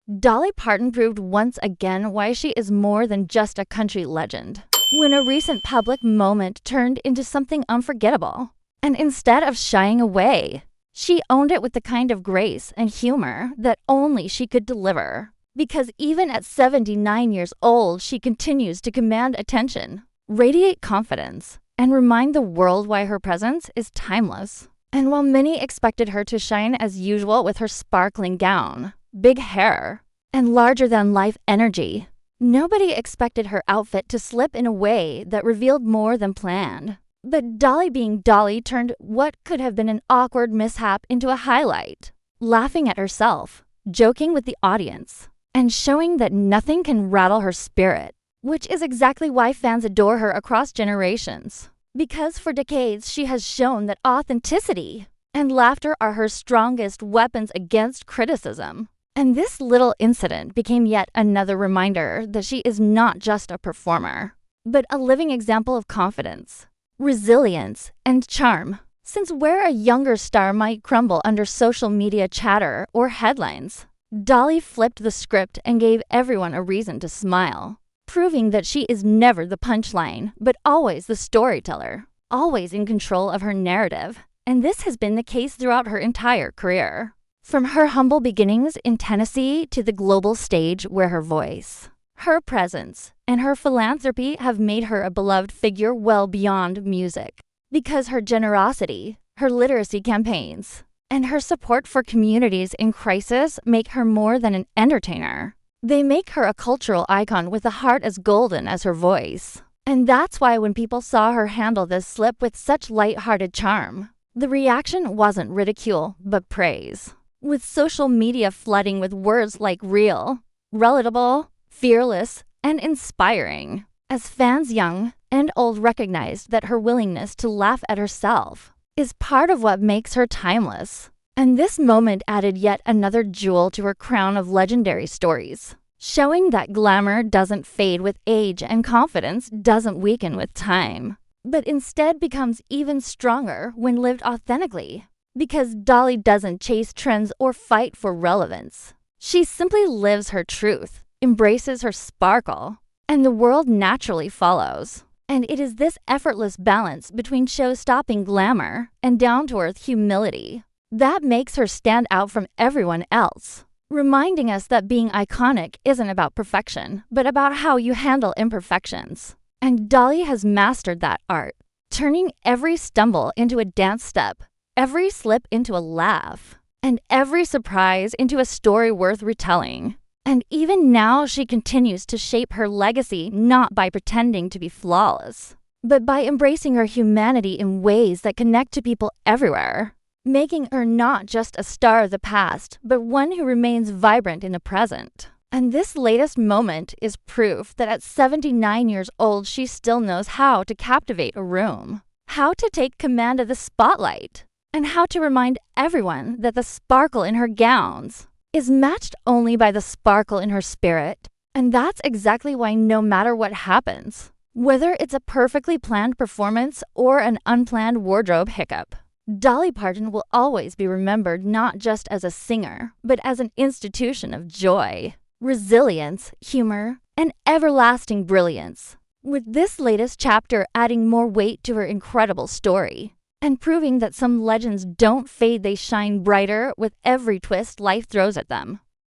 Dolly Parton proved once again why she is more than just a country legend, when a recent public moment turned into something unforgettable. And instead of shying away, she owned it with the kind of grace and humor that only she could deliver. Because even at 79 years old, she continues to command attention, radiate confidence, and remind the world why her presence is timeless. And while many expected her to shine as usual with her sparkling gown, big hair, and larger-than-life energy, nobody expected her outfit to slip in a way that revealed more than planned. But Dolly being Dolly turned what could have been an awkward mishap into a highlight, laughing at herself, joking with the audience, and showing that nothing can rattle her spirit, which is exactly why fans adore her across generations. Because for decades she has shown that authenticity and laughter are her strongest weapons against criticism. And this little incident became yet another reminder that she is not just a performer, but a living example of confidence, resilience, and charm. Since where a younger star might crumble under social media chatter or headlines, Dolly flipped the script and gave everyone a reason to smile, proving that she is never the punchline, but always the storyteller, always in control of her narrative. And this has been the case throughout her entire career. From her humble beginnings in Tennessee to the global stage where her voice, her presence, and her philanthropy have made her a beloved figure well beyond music. Because her generosity, her literacy campaigns, and her support for communities in crisis make her more than an entertainer. They make her a cultural icon with a heart as golden as her voice. And that's why when people saw her handle this slip with such light-hearted charm, the reaction wasn't ridicule, but praise. With social media flooding with words like real, relatable, fearless, and inspiring, as fans young and old recognized that her willingness to laugh at herself is part of what makes her timeless. And this moment added yet another jewel to her crown of legendary stories, showing that glamour doesn't fade with age and confidence doesn't weaken with time, but instead becomes even stronger when lived authentically. Because Dolly doesn't chase trends or fight for relevance. She simply lives her truth, embraces her sparkle, and the world naturally follows. And it is this effortless balance between show-stopping glamour and down-to-earth humility that makes her stand out from everyone else, reminding us that being iconic isn't about perfection, but about how you handle imperfections. And Dolly has mastered that art, turning every stumble into a dance step, every slip into a laugh, and every surprise into a story worth retelling. And even now, she continues to shape her legacy not by pretending to be flawless, but by embracing her humanity in ways that connect to people everywhere, making her not just a star of the past, but one who remains vibrant in the present. And this latest moment is proof that at 79 years old, she still knows how to captivate a room, how to take command of the spotlight, and how to remind everyone that the sparkle in her gowns is matched only by the sparkle in her spirit. And that's exactly why no matter what happens, whether it's a perfectly planned performance or an unplanned wardrobe hiccup, Dolly Parton will always be remembered not just as a singer, but as an institution of joy, resilience, humor, and everlasting brilliance. With this latest chapter adding more weight to her incredible story, and proving that some legends don't fade, they shine brighter with every twist life throws at them.